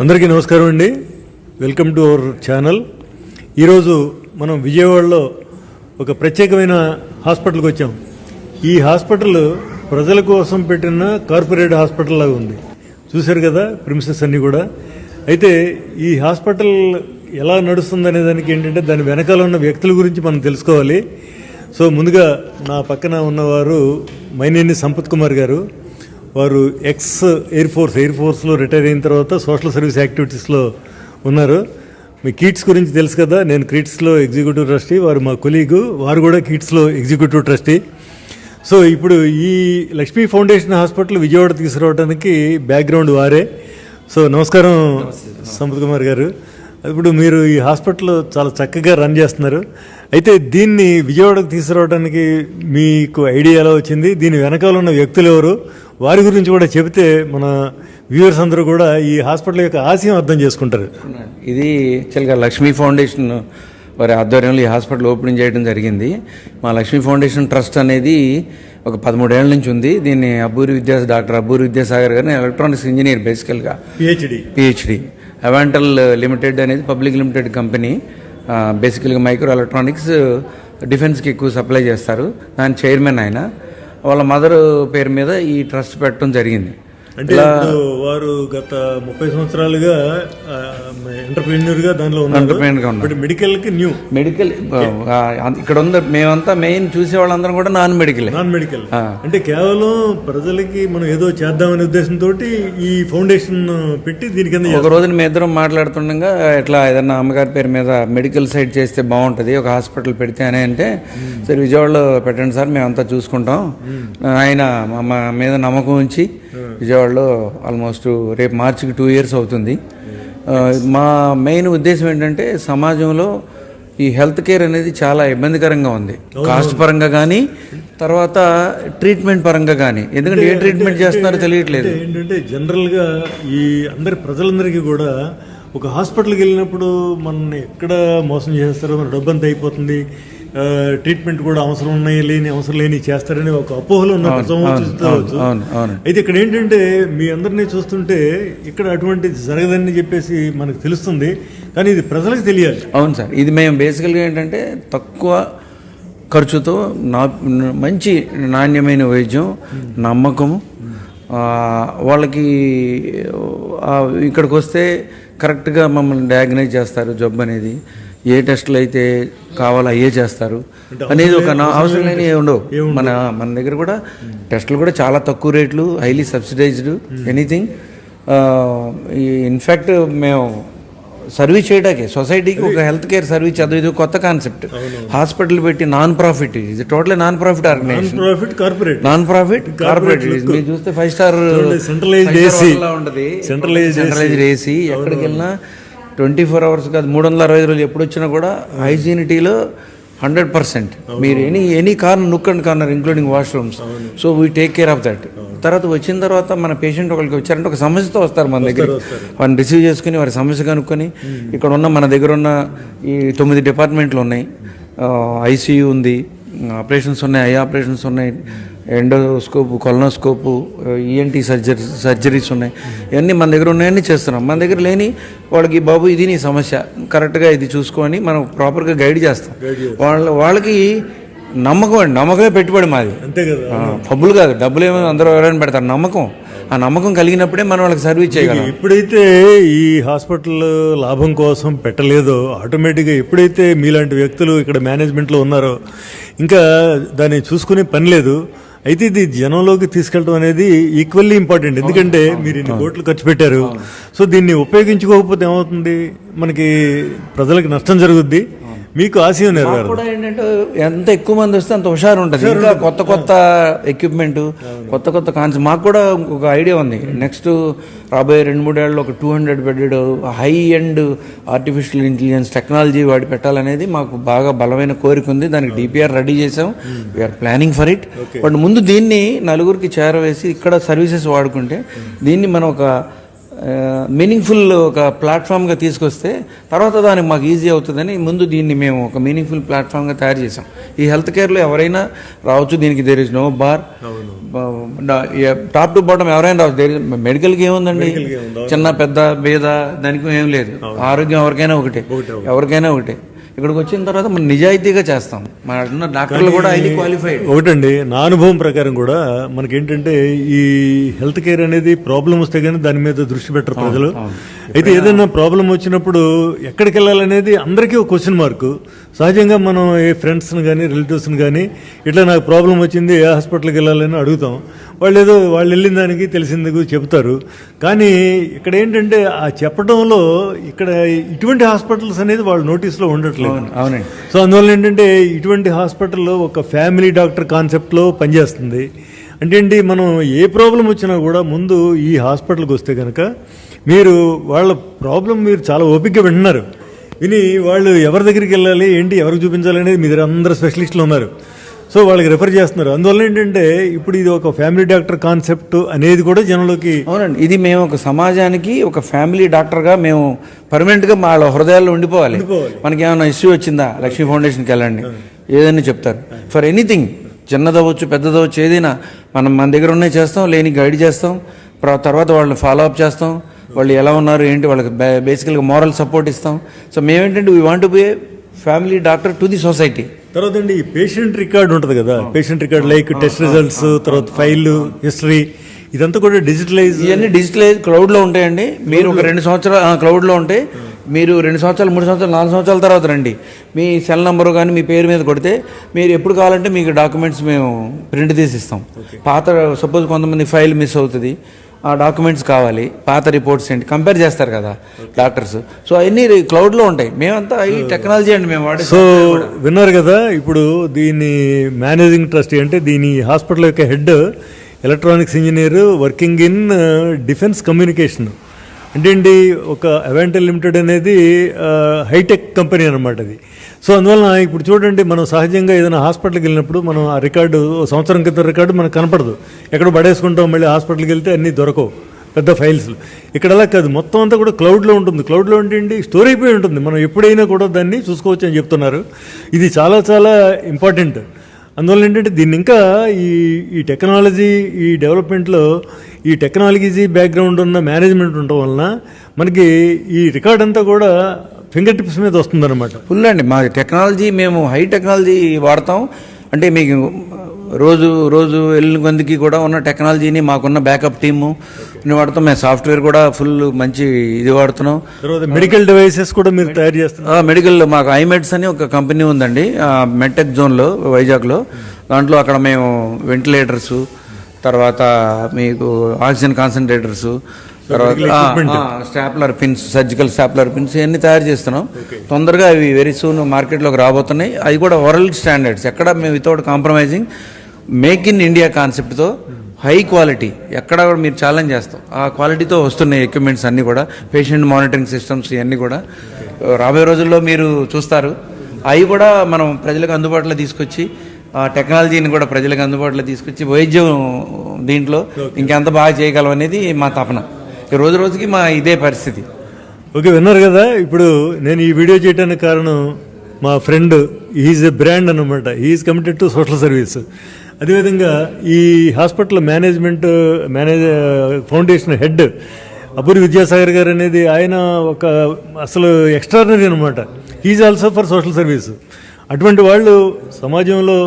అందరికీ నమస్కారం అండి. Welcome to our channel. ఈరోజు మనం విజయవాడలో ఒక ప్రత్యేకమైన హాస్పిటల్కి వచ్చాం. ఈ హాస్పిటల్ ప్రజల కోసం పెట్టిన కార్పొరేట్ హాస్పిటల్ లాగా ఉంది. చూశారు కదా ప్రిమిసెస్ అన్నీ కూడా. అయితే ఈ హాస్పిటల్ ఎలా నడుస్తుందనే దానికి ఏంటంటే దాని వెనకాల ఉన్న వ్యక్తుల గురించి మనం తెలుసుకోవాలి. సో ముందుగా నా పక్కన ఉన్నవారు మైనేని సంపత్ కుమార్ గారు. వారు ఎక్స్ ఎయిర్ ఫోర్స్లో రిటైర్ అయిన తర్వాత సోషల్ సర్వీస్ యాక్టివిటీస్లో ఉన్నారు. మీ కీట్స్ గురించి తెలుసు కదా, నేను కీట్స్లో ఎగ్జిక్యూటివ్ ట్రస్టీ, వారు మా కొలీగు, వారు కూడా కీట్స్లో ఎగ్జిక్యూటివ్ ట్రస్టీ. సో ఇప్పుడు ఈ లక్ష్మీ ఫౌండేషన్ హాస్పిటల్ విజయవాడ తీసుకురావడానికి బ్యాక్గ్రౌండ్ వారే. సో నమస్కారం సంపత్ కుమార్ గారు. ఇప్పుడు మీరు ఈ హాస్పిటల్ చాలా చక్కగా రన్ చేస్తున్నారు. అయితే దీన్ని విజయవాడకు తీసుకురావడానికి మీకు ఐడియా ఎలా వచ్చింది, దీని వెనకాల ఉన్న వ్యక్తులు ఎవరు, వారి గురించి కూడా చెబితే మన వ్యూవర్స్ అందరూ కూడా ఈ హాస్పిటల్ యొక్క ఆశయం అర్థం చేసుకుంటారు. ఇది యాక్చువల్గా లక్ష్మీ ఫౌండేషన్ వారి ఆధ్వర్యంలో ఈ హాస్పిటల్ ఓపెనింగ్ చేయడం జరిగింది. మా లక్ష్మీ ఫౌండేషన్ ట్రస్ట్ అనేది ఒక 13 ఏళ్ల నుంచి ఉంది. దీన్ని డాక్టర్ అబ్బూరి విద్యాసాగర్ గారిని ఎలక్ట్రానిక్స్ ఇంజనీర్, బేసికల్గా పిహెచ్డి. అవాంటల్ లిమిటెడ్ అనేది పబ్లిక్ లిమిటెడ్ కంపెనీ. బేసికల్గా మైక్రో ఎలక్ట్రానిక్స్ డిఫెన్స్కి ఎక్కువ సప్లై చేస్తారు. దాని చైర్మన్ ఆయన. వాళ్ళ మదర్ పేరు మీద ఈ ట్రస్ట్ పెట్టడం జరిగింది. అంటే వారు గత 30 సంవత్సరాలుగా ఎంటర్ప్రీన్యూర్గా దానిలో ఉన్నారు. మెడికల్కి న్యూ మెడికల్ ఇక్కడ ఉంది. మేమంతా మెయిన్ చూసే వాళ్ళందరం కూడా నాన్ మెడికల్. అంటే కేవలం ప్రజలకి మనం ఏదో చేద్దామనే ఉద్దేశంతో ఈ ఫౌండేషన్ పెట్టి దీనికి ఒక రోజున మేము ఇద్దరం మాట్లాడుతుండగా ఎట్లా ఏదన్నా అమ్మగారి పేరు మీద మెడికల్ సైడ్ చేస్తే బాగుంటుంది, ఒక హాస్పిటల్ పెడితే అని అంటే, సరే విజయవాడలో పెట్టండి సార్, మేమంతా చూసుకుంటాం. ఆయన మా మీద నమ్మకం ఉంచి విజయవాడలో ఆల్మోస్ట్ రేపు మార్చికి 2 years అవుతుంది. మా మెయిన్ ఉద్దేశం ఏంటంటే సమాజంలో ఈ హెల్త్ కేర్ అనేది చాలా ఇబ్బందికరంగా ఉంది, కాస్ట్ పరంగా కానీ, తర్వాత ట్రీట్మెంట్ పరంగా కానీ. ఎందుకంటే ఏ ట్రీట్మెంట్ చేస్తున్నారో తెలియట్లేదు. ఏంటంటే జనరల్గా ఈ ప్రజలందరికీ కూడా ఒక హాస్పిటల్కి వెళ్ళినప్పుడు మనల్ని ఎక్కడ మోసం చేస్తారో, మన డబ్బు అంతా అయిపోతుంది, ట్రీట్మెంట్ కూడా అవసరం లేని చేస్తారని ఒక అపోహలో ఉన్న చూసుకోవచ్చు. అయితే ఇక్కడ ఏంటంటే మీ అందరినీ చూస్తుంటే ఇక్కడ అటువంటి జరగదని చెప్పేసి మనకు తెలుస్తుంది, కానీ ఇది ప్రజలకు తెలియాలి. అవును సార్, ఇది మేము బేసికల్గా ఏంటంటే తక్కువ ఖర్చుతో మంచి నాణ్యమైన వైద్యం, నమ్మకం, వాళ్ళకి ఇక్కడికి వస్తే కరెక్ట్గా మమ్మల్ని డయాగ్నైజ్ చేస్తారు. జబ్బు అనేది ఏ టెస్టులు అయితే కావాలో అయ్యే చేస్తారు అనేది ఒక అవసరం లేని ఉండవు. మన దగ్గర కూడా టెస్టులు కూడా చాలా తక్కువ రేట్లు, హైలీ సబ్సిడైజ్డ్, ఎనీథింగ్. ఇన్ఫ్యాక్ట్ మేము సర్వీస్ చేయడానికి సొసైటీకి ఒక హెల్త్ కేర్ సర్వీస్ చదువు, ఇది కొత్త కాన్సెప్ట్. హాస్పిటల్ పెట్టి నాన్ ప్రాఫిట్, ఇది total non profit organisation, non profit corporate. మీరు చూస్తే 5 స్టార్ ఉంటుంది, సెంట్రలైజ్డ్ ఏసీ. ఎక్కడికి వెళ్ళినా 24 hours కాదు, 365 రోజులు ఎప్పుడు వచ్చినా కూడా హైజీనిటీలో 100%. మీరు any corner, nook and corner including washrooms. So we take care of that. తర్వాత వచ్చిన తర్వాత మన పేషెంట్ ఒకరికి వచ్చారంటే ఒక సమస్యతో వస్తారు మన దగ్గర. వారిని రిసీవ్ చేసుకుని వారి సమస్య కనుక్కొని, ఇక్కడ ఉన్న మన దగ్గర ఉన్న ఈ 9 డిపార్ట్మెంట్లు ఉన్నాయి. ఐసీయూ ఉంది, ఆపరేషన్స్ ఉన్నాయి, ఐ ఆపరేషన్స్ ఉన్నాయి, ఎండోస్కోపు, కొలనోస్కోపు, ఈఎన్టీ సర్జరీస్ ఉన్నాయి. ఇవన్నీ మన దగ్గర ఉన్నాయని చేస్తున్నాం. మన దగ్గర లేని వాళ్ళకి, బాబు ఇది నీ సమస్య, కరెక్ట్గా ఇది చూసుకొని మనం ప్రాపర్గా గైడ్ చేస్తాం. వాళ్ళకి నమ్మకమే పెట్టుబడి మాది. అంతే కదా, పబ్బులు కాదు, డబ్బులు ఏమో అందరూ ఎవరైనా పెడతారు. నమ్మకం, ఆ నమ్మకం కలిగినప్పుడే మనం వాళ్ళకి సర్వీస్ చేయగలం. ఎప్పుడైతే ఈ హాస్పిటల్ లాభం కోసం పెట్టలేదో, ఆటోమేటిక్గా ఎప్పుడైతే మీలాంటి వ్యక్తులు ఇక్కడ మేనేజ్మెంట్లో ఉన్నారో ఇంకా దాన్ని చూసుకునే పని లేదు. అయితే ఇది జనంలోకి తీసుకెళ్ళడం అనేది ఈక్వల్లీ ఇంపార్టెంట్. ఎందుకంటే మీరు ఇన్ని కోట్లు ఖర్చు పెట్టారు. సో దీన్ని ఉపయోగించుకోకపోతే ఏమవుతుంది, మనకి ప్రజలకు నష్టం జరుగుద్ది, మీకు ఆశయం నెరవేరు. కూడా ఏంటంటే ఎంత ఎక్కువ మంది వస్తే అంత హుషారు ఉంటుంది. ఇంకా కొత్త ఎక్విప్మెంట్, కొత్త కాన్సెప్ట్. మాకు కూడా ఒక ఐడియా ఉంది. నెక్స్ట్ రాబోయే 2-3 ఏళ్ళలో ఒక 200 bedded high end artificial intelligence technology వాడి పెట్టాలనేది మాకు బాగా బలమైన కోరిక ఉంది. దానికి డిపిఆర్ రెడీ చేసాం, we're planning for it. But ముందు దీన్ని నలుగురికి చేరవేసి ఇక్కడ సర్వీసెస్ వాడుకుంటే దీన్ని మనం ఒక మీనింగ్ఫుల్ ఒక ప్లాట్ఫామ్గా తీసుకొస్తే తర్వాత దానికి మాకు ఈజీ అవుతుందని ముందు దీన్ని మేము ఒక మీనింగ్ఫుల్ ప్లాట్ఫామ్గా తయారు చేసాం. ఈ హెల్త్ కేర్లో ఎవరైనా రావచ్చు, దీనికి there is no bar, top to bottom ఎవరైనా రావచ్చు. మెడికల్కి ఏముందండి, చిన్న పెద్ద భేద దానికి ఏం లేదు. ఆరోగ్యం ఎవరికైనా ఒకటే. ఇక్కడికి వచ్చిన తర్వాత మనం నిజాయితీగా చేస్తాం. మన డాక్టర్లు కూడా హైలీ క్వాలిఫైడ్. ఒకటండి, నా అనుభవం ప్రకారం కూడా మనకేంటంటే ఈ హెల్త్ కేర్ అనేది ప్రాబ్లం వస్తే కానీ దాని మీద దృష్టి పెట్టరు ప్రజలు. అయితే ఏదైనా ప్రాబ్లం వచ్చినప్పుడు ఎక్కడికి వెళ్ళాలనేది అందరికీ ఒక క్వశ్చన్ మార్కు. సహజంగా మనం ఏ ఫ్రెండ్స్ని కానీ రిలేటివ్స్ని కానీ ఇట్లా నాకు ప్రాబ్లం వచ్చింది ఏ హాస్పిటల్కి వెళ్ళాలని అడుగుతాం. వాళ్ళు వెళ్ళిన దానికి తెలిసింది చెబుతారు. కానీ ఇక్కడ ఏంటంటే ఆ చెప్పడంలో ఇక్కడ ఇటువంటి హాస్పిటల్స్ అనేది వాళ్ళ నోటీస్లో ఉండట్లేదు. అవునండి. సో అందువల్ల ఏంటంటే ఇటువంటి హాస్పిటల్లో ఒక ఫ్యామిలీ డాక్టర్ కాన్సెప్ట్లో పనిచేస్తుంది. అంటే ఏంటి, మనం ఏ ప్రాబ్లం వచ్చినా కూడా ముందు ఈ హాస్పిటల్కి వస్తే కనుక మీరు వాళ్ళ ప్రాబ్లం మీరు చాలా ఓపికగా వింటున్నారు. విని వాళ్ళు ఎవరి దగ్గరికి వెళ్ళాలి ఏంటి ఎవరికి చూపించాలి అనేది మీ దగ్గర అందరు స్పెషలిస్టులు ఉన్నారు. సో వాళ్ళకి రెఫర్ చేస్తున్నారు. అందువల్ల ఏంటంటే ఇప్పుడు ఇది ఒక ఫ్యామిలీ డాక్టర్ కాన్సెప్ట్ అనేది కూడా జనంలోకి. అవునండి, ఇది మేము ఒక సమాజానికి ఒక ఫ్యామిలీ డాక్టర్గా మేము పర్మనెంట్గా వాళ్ళ హృదయాల్లో ఉండిపోవాలి. మనకి ఏమైనా ఇష్యూ వచ్చిందా లక్ష్మీ ఫౌండేషన్కి వెళ్ళండి, ఏదైనా చెప్తారు. ఫర్ ఎనీథింగ్, చిన్నదవచ్చు పెద్దదవచ్చు, ఏదైనా మన దగ్గర ఉన్నాయి చేస్తాం, లేని గైడ్ చేస్తాం. తర్వాత వాళ్ళని ఫాలో అప్ చేస్తాం. వాళ్ళు ఎలా ఉన్నారు ఏంటి వాళ్ళకి బేసికల్గా మోరల్ సపోర్ట్ ఇస్తాం. సో మేమేంటంటే we want to be A family doctor to the society. తర్వాత అండి ఈ పేషెంట్ రికార్డ్ ఉంటుంది కదా, patient record like test results, తర్వాత ఫైల్ హిస్టరీ, ఇదంతా కూడా డిజిటలైజ్. ఇవన్నీ డిజిటలైజ్ క్లౌడ్లో ఉంటాయండి. మీరు ఒక 2 సంవత్సరాలు క్లౌడ్లో ఉంటాయి. మీరు 2 సంవత్సరాలు 3 సంవత్సరాలు 4 సంవత్సరాల తర్వాత రండి, మీ సెల్ నెంబరు కానీ మీ పేరు మీద కొడితే మీరు ఎప్పుడు కావాలంటే మీకు డాక్యుమెంట్స్ మేము ప్రింట్ తీసి ఇస్తాం. పాత సపోజ్ కొంతమంది ఫైల్ మిస్ అవుతుంది, ఆ డాక్యుమెంట్స్ కావాలి, పాత రిపోర్ట్స్ ఏంటి కంపేర్ చేస్తారు కదా డాక్టర్స్. సో అవన్నీ క్లౌడ్లో ఉంటాయి. మేమంతా ఈ టెక్నాలజీ అండి మేము వాడే. సో విన్నారు కదా, ఇప్పుడు దీన్ని మేనేజింగ్ ట్రస్టీ అంటే దీని హాస్పిటల్ యొక్క head electronics engineer working in defence communication. అంటే ఏంటి, ఒక అవెంటల్ లిమిటెడ్ అనేది హైటెక్ కంపెనీ అనమాట అది. సో అందువలన ఇప్పుడు చూడండి, మనం సహజంగా ఏదైనా హాస్పిటల్కి వెళ్ళినప్పుడు మనం ఆ రికార్డు సంవత్సరం క్రితం రికార్డు మనకు కనపడదు, ఎక్కడ పడేసుకుంటాం. మళ్ళీ హాస్పిటల్కి వెళ్తే అన్నీ దొరకవు పెద్ద ఫైల్స్. ఇక్కడ అలా కాదు, మొత్తం అంతా కూడా క్లౌడ్లో ఉంటుంది. క్లౌడ్లో ఏంటి, స్టోర్ అయిపోయి ఉంటుంది, మనం ఎప్పుడైనా కూడా దాన్ని చూసుకోవచ్చు అని చెప్తున్నారు. ఇది చాలా చాలా ఇంపార్టెంట్. అందువల్ల ఏంటంటే దీన్ని ఇంకా ఈ టెక్నాలజీ ఈ డెవలప్మెంట్లో ఈ టెక్నాలజీ బ్యాక్గ్రౌండ్ ఉన్న మేనేజ్మెంట్ ఉండటం వలన మనకి ఈ రికార్డ్ అంతా కూడా ఫింగర్ టిప్స్ మీద వస్తుందన్నమాట. ఫుల్ అండి, మా టెక్నాలజీ మేము హై టెక్నాలజీ వాడతాం. అంటే మీకు రోజు వెళ్ళిన కొందికి కూడా ఉన్న టెక్నాలజీని మాకున్న బ్యాకప్ టీము వాడుతాం. మేము సాఫ్ట్వేర్ కూడా ఫుల్ మంచి ఇది వాడుతున్నాం. తర్వాత మెడికల్ డివైసెస్ కూడా మీరు తయారు చేస్తున్నారు. మెడికల్ మాకు ఐమెడ్స్ అని ఒక కంపెనీ ఉందండి మెడ్టెక్ జోన్లో వైజాగ్లో. దాంట్లో అక్కడ మేము వెంటిలేటర్సు, తర్వాత మీకు ఆక్సిజన్ కాన్సన్ట్రేటర్సు, తర్వాత stapler pins, surgical stapler pins ఇవన్నీ తయారు చేస్తున్నాం. తొందరగా అవి వెరీ సూన్ మార్కెట్లోకి రాబోతున్నాయి. అవి కూడా వరల్డ్ స్టాండర్డ్స్, ఎక్కడ మేము without compromising make in India కాన్సెప్ట్తో హై క్వాలిటీ ఎక్కడ కూడా మీరు ఛాలెంజ్ చేస్తాం. ఆ క్వాలిటీతో వస్తున్నాయి ఎక్విప్మెంట్స్ అన్నీ కూడా, పేషెంట్ మానిటరింగ్ సిస్టమ్స్ ఇవన్నీ కూడా రాబోయే రోజుల్లో మీరు చూస్తారు. అవి కూడా మనం ప్రజలకు అందుబాటులో తీసుకొచ్చి ఆ టెక్నాలజీని కూడా ప్రజలకు అందుబాటులో తీసుకొచ్చి వైద్యం దీంట్లో ఇంకెంత బాగా చేయగలం అనేది మా తపన. రోజు రోజుకి మా ఇదే పరిస్థితి. ఓకే, విన్నారు కదా. ఇప్పుడు నేను ఈ వీడియో చేయడానికి కారణం మా ఫ్రెండ్, హీఈస్ ఎ బ్రాండ్ అనమాట. He's committed to social service. అదేవిధంగా ఈ hospital foundation head Apuri Vidyasagar గారు అనేది ఆయన ఒక అసలు ఎక్స్ట్రాడినరీ అనమాట. He's also for social service. అటువంటి వాళ్ళు సమాజంలో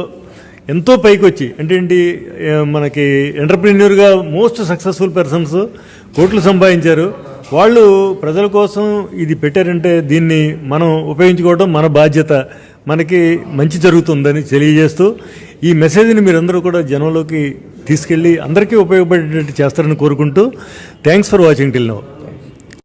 ఎంతో పైకి వచ్చి అంటే ఏంటి, మనకి ఎంటర్ప్రీన్యూర్గా మోస్ట్ సక్సెస్ఫుల్ పర్సన్స్ కోట్లు సంపాదించారు. వాళ్ళు ప్రజల కోసం ఇది పెట్టారంటే దీన్ని మనం ఉపయోగించుకోవడం మన బాధ్యత, మనకి మంచి జరుగుతుందని తెలియజేస్తూ ఈ మెసేజ్ని మీరందరూ కూడా జనంలోకి తీసుకెళ్ళి అందరికీ ఉపయోగపడేటట్టు చేస్తారని కోరుకుంటూ thanks for watching till now.